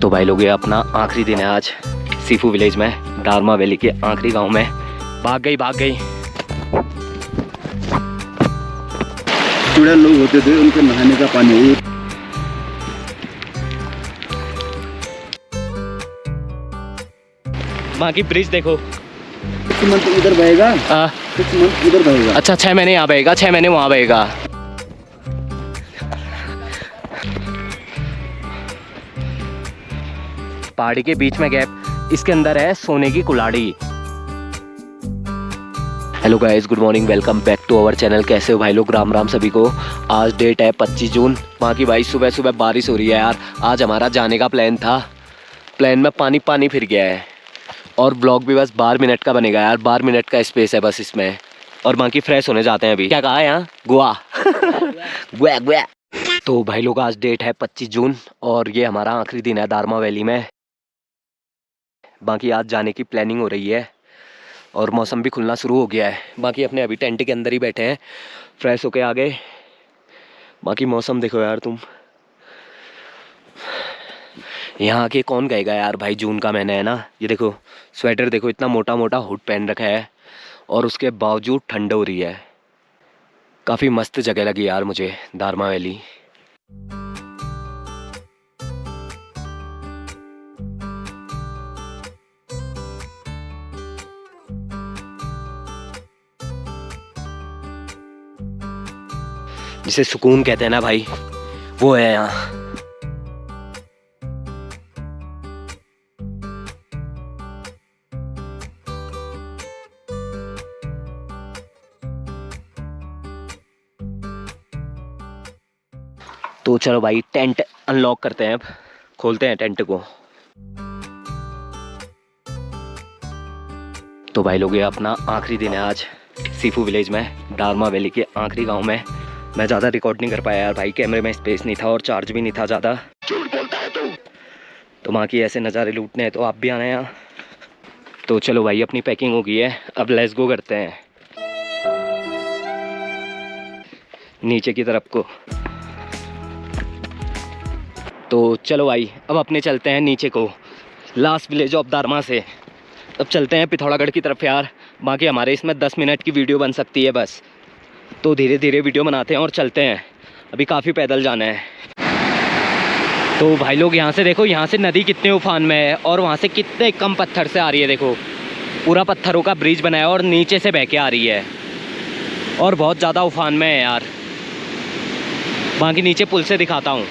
तो भाई लोग ये अपना आखिरी दिन है आज सीफू विलेज में, दारमा वैली के आखिरी गांव में। भाग गई चुड़ैल लोग होते थे, उनके नहाने का पानी। बाकी ब्रिज देखो, 6 मंथ इधर बहेगा, 6 मंथ इधर बहेगा। अच्छा 6 महीने यहाँ बहेगा, 6 महीने वहाँ बहेगा। पहाड़ी के बीच में गैप, इसके अंदर है सोने की कुल्हाड़ी। Hello guys, good morning, welcome back to our channel. कैसे हो भाई लोग? राम राम सभी को। आज डेट है 25 जून। वहाँ की भाई सुबह सुबह बारिश हो रही है यार। आज हमारा जाने का प्लान था, प्लान में पानी फिर गया है। और ब्लॉग भी बस 12 मिनट का बनेगा यार, 12 मिनट का स्पेस है बस इसमें। और बाकी फ्रेश होने जाते हैं अभी। क्या कहा है यहाँ? गोवा गुआ गुआ। तो भाई लोग आज डेट है 25 जून और ये हमारा आखिरी दिन है दारमा वैली में। बाकी आज जाने की प्लानिंग हो रही है और मौसम भी खुलना शुरू हो गया है। बाकी अपने अभी टेंट के अंदर ही बैठे हैं, फ्रेश होके आ गए। बाकी मौसम देखो यार तुम, यहाँ आके कौन गएगा यार भाई, जून का महीना है ना। ये देखो स्वेटर देखो, इतना मोटा मोटा हुड पहन रखा है और उसके बावजूद ठंड हो रही है। काफ़ी मस्त जगह लगी यार मुझे दारमा वैली। जिसे सुकून कहते हैं ना भाई, वो है यहाँ। तो चलो भाई टेंट अनलॉक करते हैं, अब खोलते हैं टेंट को। तो भाई लोग ये अपना आखिरी दिन है आज सीफू विलेज में, दारमा वैली के आखिरी गांव में। मैं ज़्यादा रिकॉर्ड नहीं कर पाया यार भाई, कैमरे में स्पेस नहीं था और चार्ज भी नहीं था ज़्यादा। झूठ बोलता है तू। तो वहाँ की ऐसे नज़ारे लूटने हैं तो आप भी आना यहाँ। तो चलो भाई अपनी पैकिंग हो गई है, अब लेट्स गो करते हैं नीचे की तरफ को। तो चलो भाई अब अपने चलते हैं नीचे को, लास्ट विलेज ऑफ दारमा से। अब चलते हैं पिथौरागढ़ की तरफ यार। बाकी हमारे इसमें 10 मिनट की वीडियो बन सकती है बस, तो धीरे धीरे वीडियो बनाते हैं और चलते हैं। अभी काफ़ी पैदल जाना है। तो भाई लोग यहाँ से देखो, यहाँ से नदी कितने उफान में है और वहाँ से कितने कम पत्थर से आ रही है। देखो पूरा पत्थरों का ब्रिज बनाया और नीचे से बह के आ रही है और बहुत ज़्यादा उफान में है यार। बाकी नीचे पुल से दिखाता हूँ।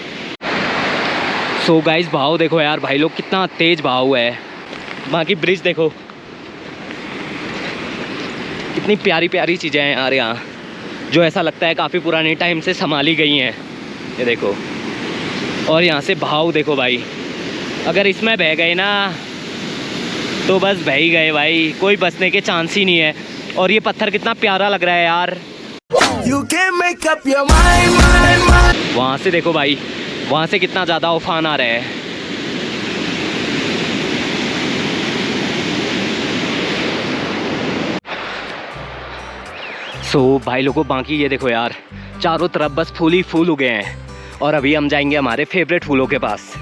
सो गाइस भाव देखो यार भाई लोग, कितना तेज़ भाव है। बाकी ब्रिज देखो, कितनी प्यारी प्यारी चीज़ें हैं यार यहाँ, जो ऐसा लगता है काफ़ी पुराने टाइम से संभाली गई हैं। ये देखो, और यहाँ से भाव देखो भाई, अगर इसमें बह गए ना तो बस बह ही गए भाई, कोई बचने के चांस ही नहीं है। और ये पत्थर कितना प्यारा लग रहा है यार। वहाँ से देखो भाई, वहाँ से कितना ज़्यादा उफान आ रहा है। सो भाई लोगों, बाकी ये देखो यार, चारों तरफ बस फूल ही फूल उगे हैं। और अभी हम जाएंगे हमारे फेवरेट फूलों के पास।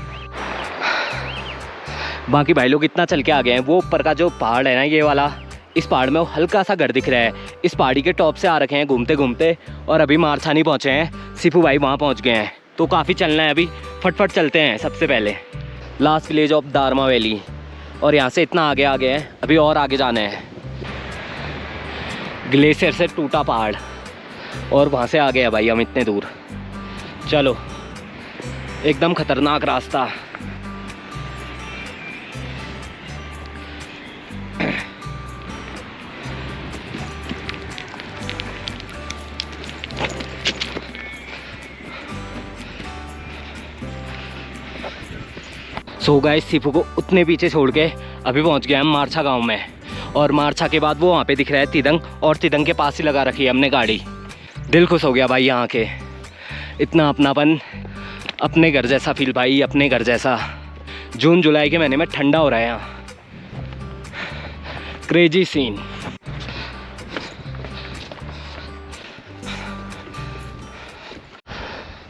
बाकी भाई लोग इतना चल के आ गए हैं। वो ऊपर का जो पहाड़ है ना ये वाला, इस पहाड़ में वो हल्का सा घर दिख रहा है। इस पहाड़ी के टॉप से आ रखे हैं घूमते घूमते और अभी मारछानी पहुँचे हैं। सीफू भाई वहाँ पहुँच गए हैं, तो काफ़ी चलना है। अभी फटफट चलते हैं। सबसे पहले last village of Darma valley, और यहाँ से इतना आगे आ गए हैं, अभी और आगे जाना है। ग्लेशियर से टूटा पहाड़ और वहाँ से आ गए भाई हम इतने दूर। चलो, एकदम खतरनाक रास्ता। सो गाइस सीफू को उतने पीछे छोड़ के अभी पहुँच गए हम मारछा गांव में। और मारछा के बाद वो वहाँ पे दिख रहा है तिदंग, और तिदंग के पास ही लगा रखी है हमने गाड़ी। दिल खुश हो गया भाई यहाँ के, इतना अपनापन, अपने घर जैसा फील भाई, अपने घर जैसा। जून जुलाई के महीने में ठंडा हो रहा है यहाँ, क्रेजी सीन।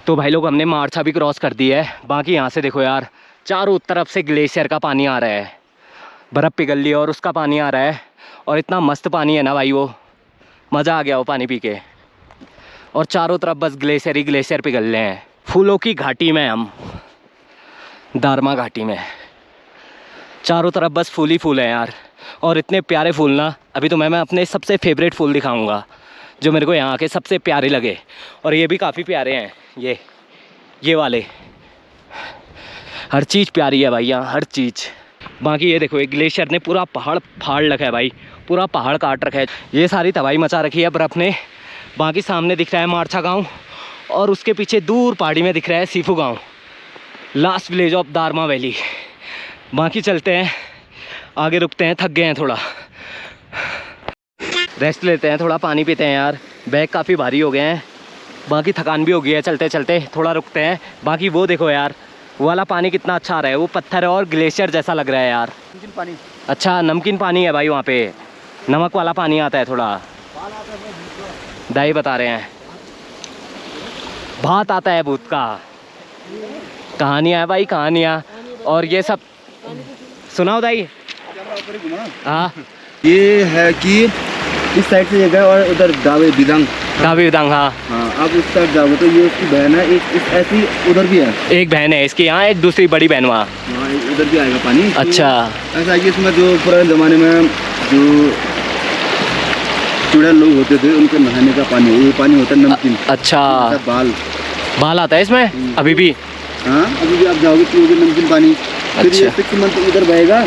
तो भाई लोग हमने मारछा भी क्रॉस कर दी है। बाकी यहाँ से देखो यार, चारों तरफ से ग्लेशियर का पानी आ रहा है, बर्फ़ पिघल ली है और उसका पानी आ रहा है। और इतना मस्त पानी है ना भाई, वो मज़ा आ गया वो पानी पी के। और चारों तरफ बस ग्लेशियर ही ग्लेशियर पिघल रहे हैं। फूलों की घाटी में हम, दारमा घाटी में, चारों तरफ बस फूल ही फूल हैं यार। और इतने प्यारे फूल ना, अभी तो मैं अपने सबसे फेवरेट फूल दिखाऊंगा जो मेरे को यहाँ के सबसे प्यारे लगे। और ये भी काफ़ी प्यारे हैं, ये वाले। हर चीज़ प्यारी है भाई यहाँ, हर चीज़। बाकी ये देखो, एक ग्लेशियर ने पूरा पहाड़ फाड़ रखा है भाई, पूरा पहाड़ काट रखा है। ये सारी तबाही मचा रखी है बर्फ़ ने। बाकी सामने दिख रहा है मारछा गांव और उसके पीछे दूर पहाड़ी में दिख रहा है सीफू गांव, last village of Darma valley. बाकी चलते हैं आगे, रुकते हैं, थक गए हैं थोड़ा, रेस्ट लेते हैं, थोड़ा पानी पीते हैं यार। बैग काफ़ी भारी हो गए हैं, बाकी थकान भी हो गई है चलते चलते, थोड़ा रुकते हैं। बाकी वो देखो यार, वो वाला पानी कितना अच्छा आ रहा है, वो पत्थर है और ग्लेशियर जैसा लग रहा है यार। नमकीन पानी। अच्छा नमकीन पानी है भाई वहाँ पे, नमक वाला पानी आता है थोड़ा, दाई बता रहे हैं। भात आता है भूत का, कहानियाँ है भाई, कहानियाँ। और ये सब सुनाओ दाई। हाँ, ये है कि इस साइड से ये गए और उधर गावे बिदांग। गावी विदांग, हाँ हाँ, आप उस साइड जाओगे तो ये उसकी बहन है, एक इस ऐसी उधर भी है, एक बहन है इसकी यहाँ, एक दूसरी बड़ी बहन वहाँ। हाँ, उधर भी आएगा पानी। अच्छा, तो ऐसा है कि इसमें जो पुराने ज़माने में जो चुड़ैल लोग होते थे उनके नहाने का पानी, ये पानी होता है नमकीन। अच्छा, बाल आता है इसमें अभी भी? हाँ, अभी भी आप जाओगे पियोगे नमकीन पानी। फिर ये 6 मंथ इधर बहेगा,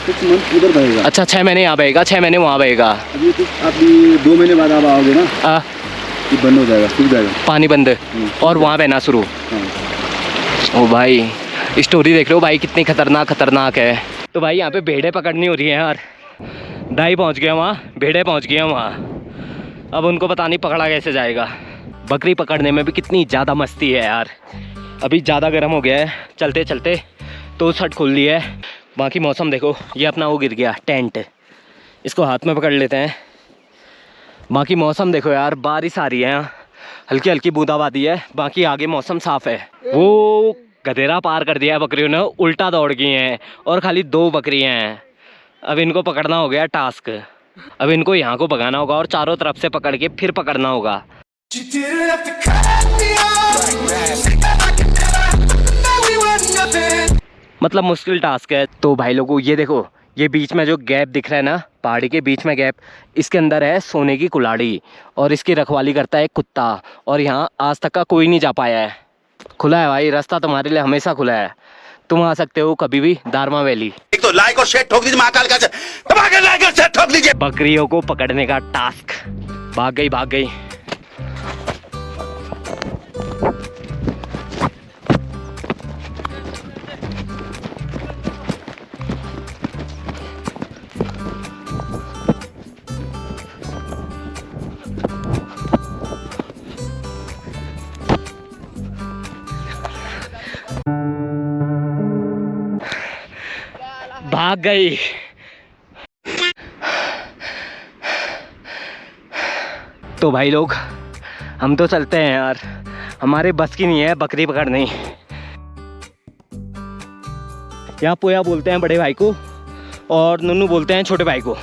6 मंथ उधर बहेगा। अच्छा, 6 महीने यहाँ बहेगा, 6 महीने वहाँ बहेगा। अभी कुछ अभी 2 महीने बाद आप आओगे ना, ये बंद हो जाएगा, सूख जाएगा पानी बंद, और वहाँ बहना शुरू। हाँ। ओ भाई, स्टोरी देख लो भाई, कितनी खतरनाक है। तो भाई यहाँ पे भेड़ें पकड़नी हो रही है यार। दाई पहुँच गया वहाँ, भेड़ें पहुँच गई हैं वहाँ। अब उनको पता नहीं पकड़ा कैसे जाएगा। बकरी पकड़ने में भी कितनी ज़्यादा मस्ती है यार। अभी ज़्यादा गर्म हो गया है, चलते चलते तो शर्ट खुल ली है। बाकी मौसम देखो, ये अपना वो गिर गया टेंट, इसको हाथ में पकड़ लेते हैं। बाकी मौसम देखो यार, बारिश आ रही है यहाँ, हल्की हल्की बूंदाबांदी है। बाकी आगे मौसम साफ़ है। वो गधेरा पार कर दिया है बकरियों ने, उल्टा दौड़ गई हैं और खाली 2 बकरियाँ हैं। अब इनको पकड़ना हो गया टास्क। अब इनको यहाँ को भगाना होगा और चारों तरफ से पकड़ के फिर पकड़ना होगा। मतलब मुश्किल टास्क है। तो भाई लोगों, ये देखो, ये बीच में जो गैप दिख रहा है ना, पहाड़ी के बीच में गैप, इसके अंदर है सोने की कुल्हाड़ी और इसकी रखवाली करता है कुत्ता। और यहाँ आज तक का कोई नहीं जा पाया है। खुला है भाई, रास्ता तुम्हारे लिए हमेशा खुला है, तुम आ सकते हो कभी भी दारमा वैली। एक तो लाइक और शेयर ठोक दीजिए, महाकाल का दबा के लाइक और शेयर ठोक दीजिए। बकरियों को पकड़ने का टास्क। भाग गई। भाग गई। तो भाई लोग, हम तो चलते हैं यार, हमारे बस की नहीं है बकरी पकड़नी। यहाँ पोया बोलते हैं बड़े भाई को और नुन्नू बोलते हैं छोटे भाई को।